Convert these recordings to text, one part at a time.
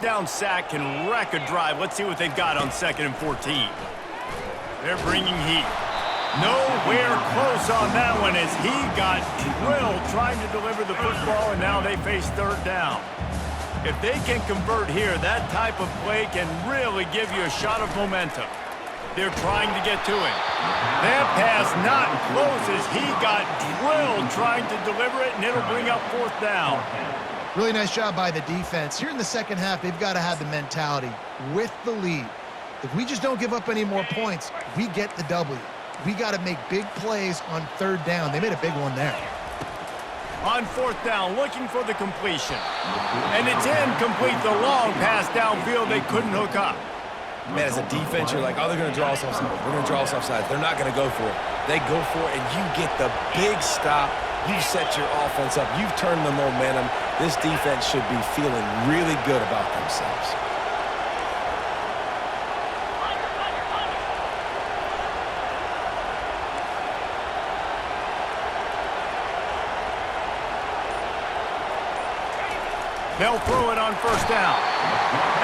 Down sack can wreck a drive. Let's see what they've got on 2nd and 14. They're bringing heat. Nowhere close on that one as he got drilled trying to deliver the football, and now they face 3rd down. If they can convert here, that type of play can really give you a shot of momentum. They're trying to get to him. That pass not close as he got drilled trying to deliver it, and it'll bring up 4th down. Really nice job by the defense. Here in the second half, they've got to have the mentality with the lead. If we just don't give up any more points, we get the W. We got to make big plays on 3rd down. They made a big one there. On 4th down, looking for the completion. And it's incomplete. The long pass downfield they couldn't hook up. Man, as a defense, you're like, oh, they're going to draw us offside. We're going to draw us offside. They're not going to go for it. They go for it, and you get the big stop. You've set your offense up. You've turned the momentum. This defense should be feeling really good about themselves. They'll throw it on 1st down.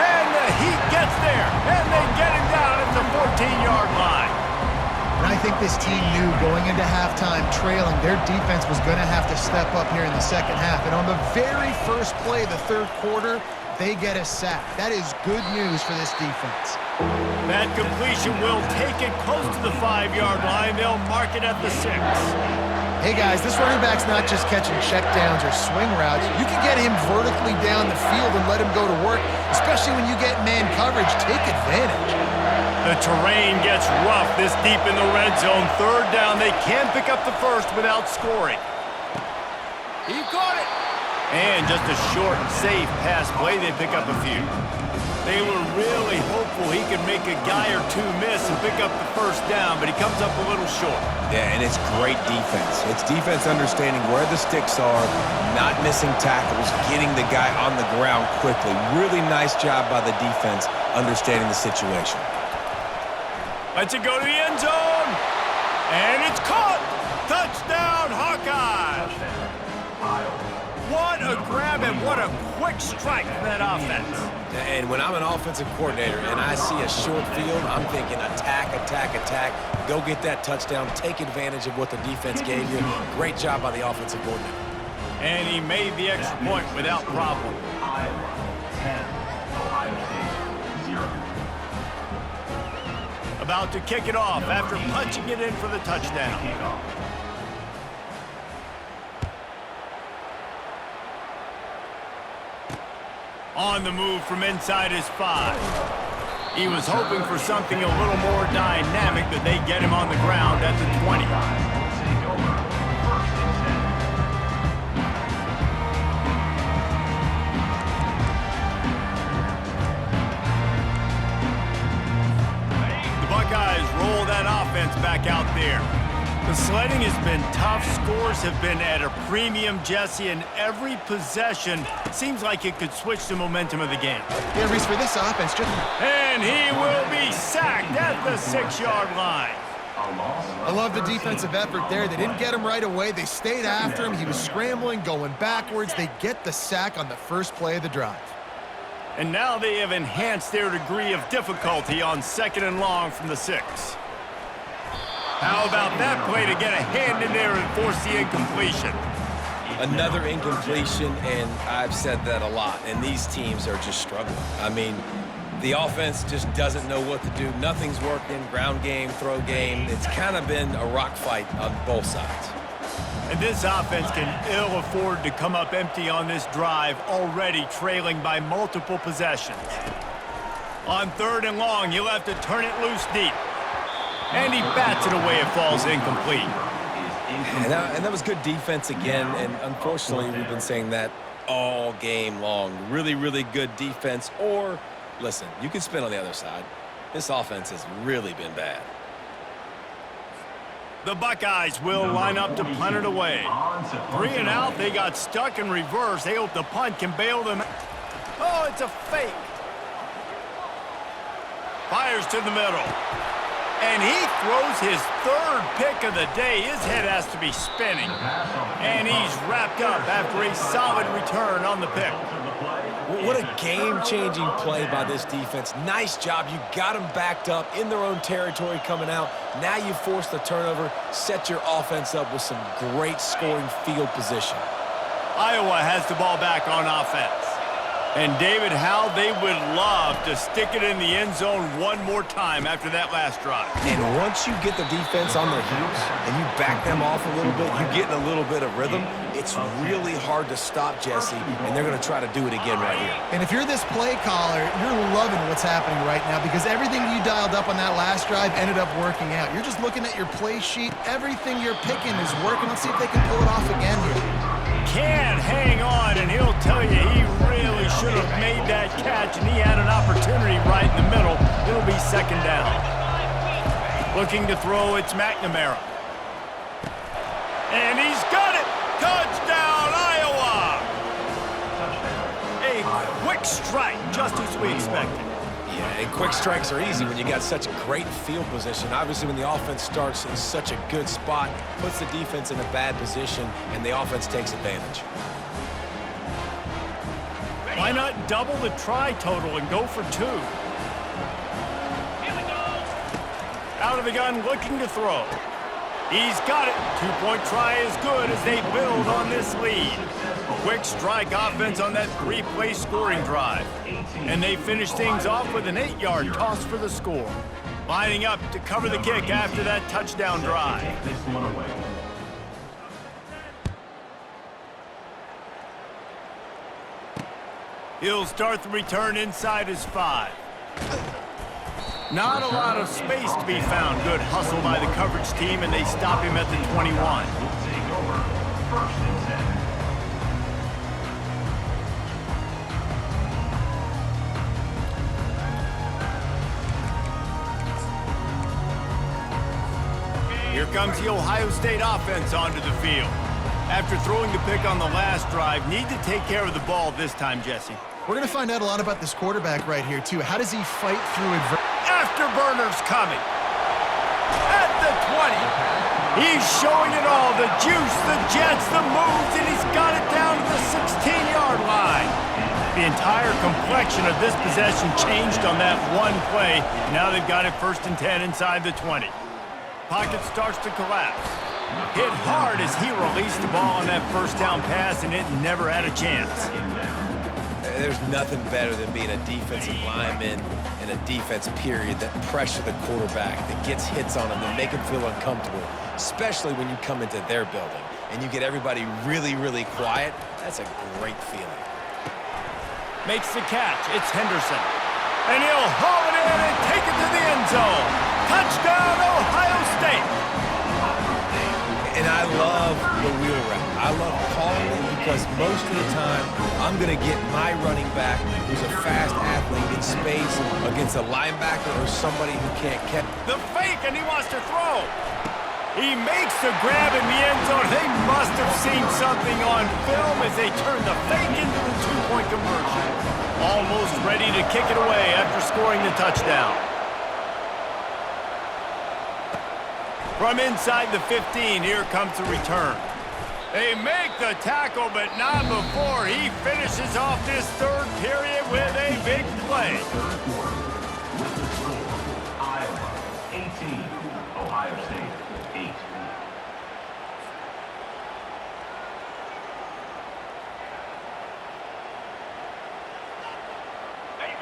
And the Heat gets there. And they get him down at the 14-yard line. And I think this team knew going into halftime trailing, their defense was going to have to step up here in the second half. And on the very first play of the 3rd quarter, they get a sack. That is good news for this defense. That completion will take it close to the 5-yard line. They'll mark it at the 6. Hey guys, this running back's not just catching checkdowns or swing routes. You can get him vertically down the field and let him go to work, especially when you get man coverage. Take advantage. The terrain gets rough this deep in the red zone. 3rd down, they can pick up the 1st without scoring. He caught it. And just a short and safe pass play, they pick up a few. They were really hopeful he could make a guy or two miss and pick up the 1st down, but he comes up a little short. Yeah, and it's great defense. It's defense understanding where the sticks are, not missing tackles, getting the guy on the ground quickly. Really nice job by the defense understanding the situation. Lets it go to the end zone. And it's caught. Touchdown, Hawkeyes. What a grab and what a quick strike from that offense. And when I'm an offensive coordinator and I see a short field, I'm thinking attack, attack, attack. Go get that touchdown. Take advantage of what the defense gave you. Great job by the offensive coordinator. And he made the extra point without problem. About to kick it off after punching it in for the touchdown. On the move from inside his 5. He was hoping for something a little more dynamic, but they get him on the ground at the 20. The Buckeyes roll that offense back out there. The sledding has been tough. Scores have been at a premium, Jesse, and every possession seems like it could switch the momentum of the game. Yeah, Reese, for this offense, and he will be sacked at the 6-yard line. I love the defensive effort there. They didn't get him right away. They stayed after him. He was scrambling, going backwards. They get the sack on the first play of the drive. And now they have enhanced their degree of difficulty on 2nd and long from the 6. How about that play to get a hand in there and force the incompletion? Another incompletion, and I've said that a lot, and these teams are just struggling. I mean, the offense just doesn't know what to do. Nothing's working, ground game, throw game. It's kind of been a rock fight on both sides. And this offense can ill afford to come up empty on this drive, already trailing by multiple possessions. On 3rd and long, he'll have to turn it loose deep. And he bats it away. It falls incomplete. And that was good defense again. And unfortunately, we've been saying that all game long. Really, really good defense. Or, listen, you can spin on the other side. This offense has really been bad. The Buckeyes will line up to punt it away. 3 and out. They got stuck in reverse. They hope the punt can bail them. Oh, it's a fake. Fires to the middle. And he throws his 3rd pick of the day. His head has to be spinning. And he's wrapped up after a solid return on the pick. What a game-changing play by this defense. Nice job. You got them backed up in their own territory coming out. Now you force the turnover, set your offense up with some great scoring field position. Iowa has the ball back on offense. And David, how they would love to stick it in the end zone one more time after that last drive. And once you get the defense on their heels and you back them off a little bit, you get in a little bit of rhythm, it's really hard to stop, Jesse, and they're going to try to do it again right here. And if you're this play caller, you're loving what's happening right now because everything you dialed up on that last drive ended up working out. You're just looking at your play sheet. Everything you're picking is working. Let's see if they can pull it off again here. Can hang on, and he'll tell you he really should have made that catch, and he had an opportunity right in the middle. It'll be second down. Looking to throw, it's McNamara. And he's got it! Touchdown, Iowa! A quick strike, just as we expected. Yeah, and quick strikes are easy when you got such a great field position. Obviously, when the offense starts in such a good spot, puts the defense in a bad position, and the offense takes advantage. Why not double the try total and go for 2? Out of the gun, looking to throw. He's got it. 2-point try is good as they build on this lead. Quick strike offense on that 3-play scoring drive. And they finish things off with an 8-yard toss for the score. Lining up to cover the kick after that touchdown drive. He'll start the return inside his 5. Not a lot of space to be found. Good hustle by the coverage team, and they stop him at the 21. Here comes the Ohio State offense onto the field. After throwing the pick on the last drive, need to take care of the ball this time, Jesse. We're going to find out a lot about this quarterback right here, too. How does he fight through adversity? Afterburner's coming. At the 20. He's showing it all. The juice, the jets, the moves, and he's got it down to the 16-yard line. The entire complexion of this possession changed on that one play. Now they've got it 1st and 10 inside the 20. Pocket starts to collapse. Hit hard as he released the ball on that first down pass, and it never had a chance. There's nothing better than being a defensive lineman in a defense period that pressure the quarterback, that gets hits on him, that make him feel uncomfortable, especially when you come into their building and you get everybody really, really quiet. That's a great feeling. Makes the catch. It's Henderson. And he'll haul it in and take it to the end zone. Touchdown, Ohio State. And I love the wheel route. I love calling it because most of the time, I'm going to get my running back who's a fast athlete in space against a linebacker or somebody who can't catch. The fake, and he wants to throw. He makes the grab in the end zone. They must have seen something on film as they turn the fake into the 2-point conversion. Almost ready to kick it away after scoring the touchdown. From inside the 15, here comes the return. They make the tackle, but not before he finishes off this third period with a big play. Iowa 18, Ohio State 8.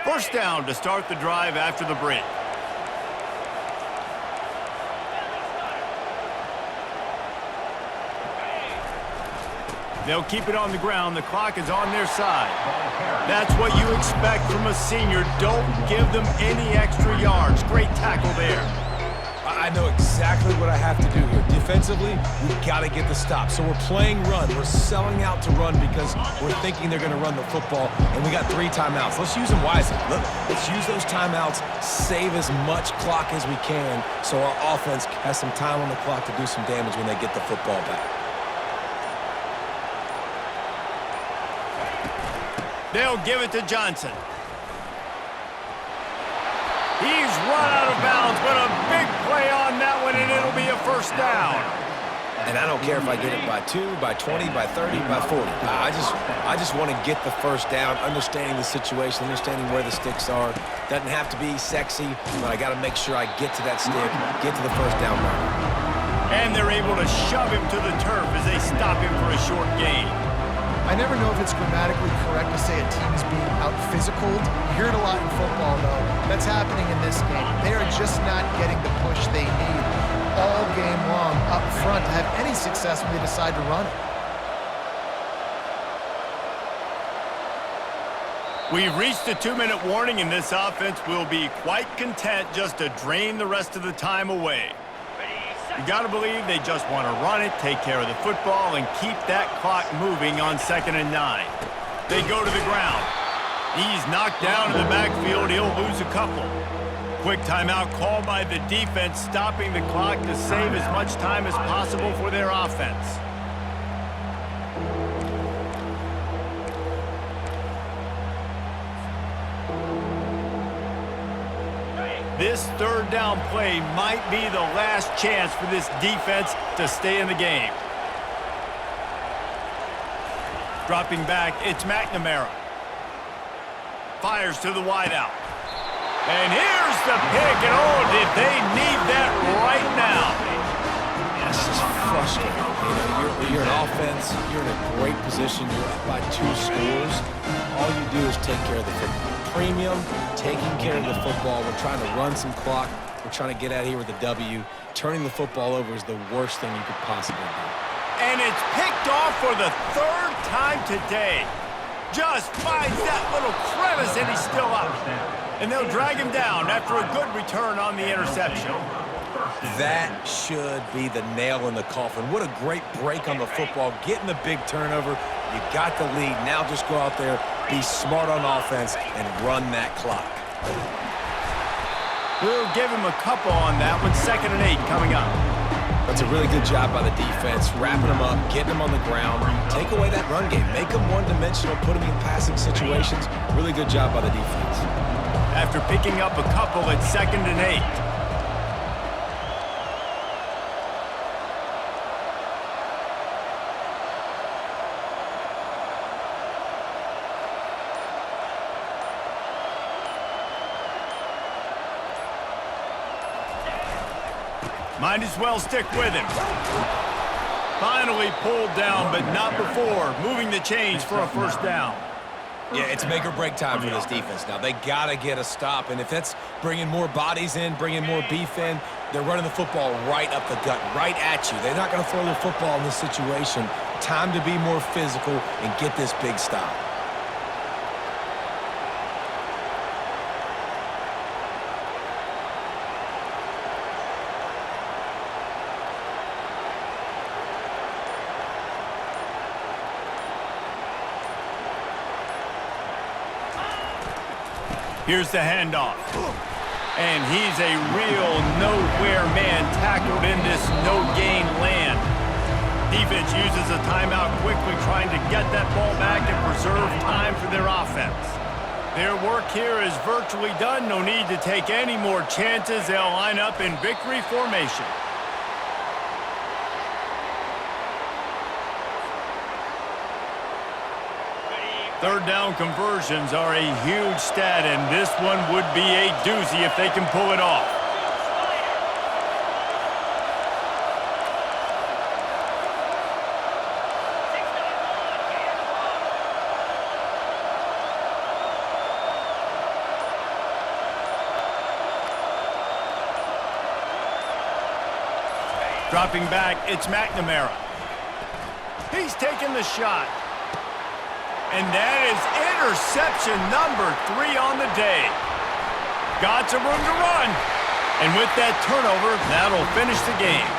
First down to start the drive after the break. They'll keep it on the ground. The clock is on their side. That's what you expect from a senior. Don't give them any extra yards. Great tackle there. I know exactly what I have to do here. Defensively, we've got to get the stop. So we're playing run. We're selling out to run because we're thinking they're going to run the football, and we got 3 timeouts. Let's use them wisely. Let's use those timeouts, save as much clock as we can so our offense has some time on the clock to do some damage when they get the football back. They'll give it to Johnson. He's run out of bounds, but a big play on that one, and it'll be a first down. And I don't care if I get it by 2, by 20, by 30, by 40. I just want to get the first down, understanding the situation, understanding where the sticks are. Doesn't have to be sexy, but I got to make sure I get to that stick, get to the first down marker. And they're able to shove him to the turf as they stop him for a short gain. I never know if it's grammatically correct to say a team is being out-physicaled. You hear it a lot in football, though. That's happening in this game. They are just not getting the push they need all game long up front to have any success when they decide to run it. We've reached a 2-minute warning, and this offense will be quite content just to drain the rest of the time away. You got to believe they just want to run it, take care of the football, and keep that clock moving on 2nd and 9. They go to the ground. He's knocked down in the backfield. He'll lose a couple. Quick timeout called by the defense, stopping the clock to save as much time as possible for their offense. This 3rd down play might be the last chance for this defense to stay in the game. Dropping back, it's McNamara. Fires to the wideout. And here's the pick, and oh, did they need that right now? This is frustrating. You're an offense, you're in a great position, you're up by 2 scores. All you do is take care of the football. Premium, taking care of the football. We're trying to run some clock. We're trying to get out of here with a W. Turning the football over is the worst thing you could possibly do. And it's picked off for the 3rd time today. Just finds that little crevice, and he's still up. And they'll drag him down after a good return on the interception. That should be the nail in the coffin. What a great break on the football. Getting the big turnover. You got the lead. Now just go out there, be smart on offense, and run that clock. We'll give him a couple on that one. 2nd and 8 coming up. That's a really good job by the defense, wrapping them up, getting them on the ground. Take away that run game. Make them one-dimensional, put them in passing situations. Really good job by the defense. After picking up a couple, it's 2nd and 8. Might as well stick with him. Finally pulled down, but not before moving the chains for a 1st down. Yeah, it's make or break time for this defense now. They got to get a stop, and if that's bringing more bodies in, bringing more beef in, they're running the football right up the gut, right at you. They're not going to throw the football in this situation. Time to be more physical and get this big stop. Here's the handoff. And he's a real nowhere man tackled in this no-gain land. Defense uses a timeout quickly, trying to get that ball back and preserve time for their offense. Their work here is virtually done. No need to take any more chances. They'll line up in victory formation. Third down conversions are a huge stat, and this one would be a doozy if they can pull it off. Dropping back, it's McNamara. He's taking the shot. And that is interception number 3 on the day. Got some room to run. And with that turnover, that'll finish the game.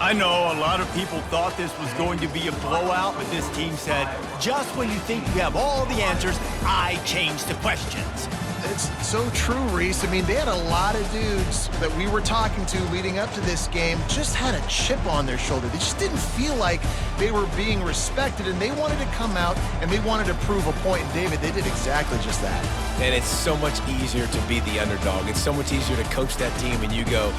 I know a lot of people thought this was going to be a blowout, but this team said, just when you think you have all the answers, I change the questions. It's so true, Reese. I mean, they had a lot of dudes that we were talking to leading up to this game just had a chip on their shoulder. They just didn't feel like they were being respected, and they wanted to come out and they wanted to prove a point. And David, they did exactly just that. And it's so much easier to be the underdog. It's so much easier to coach that team and you go,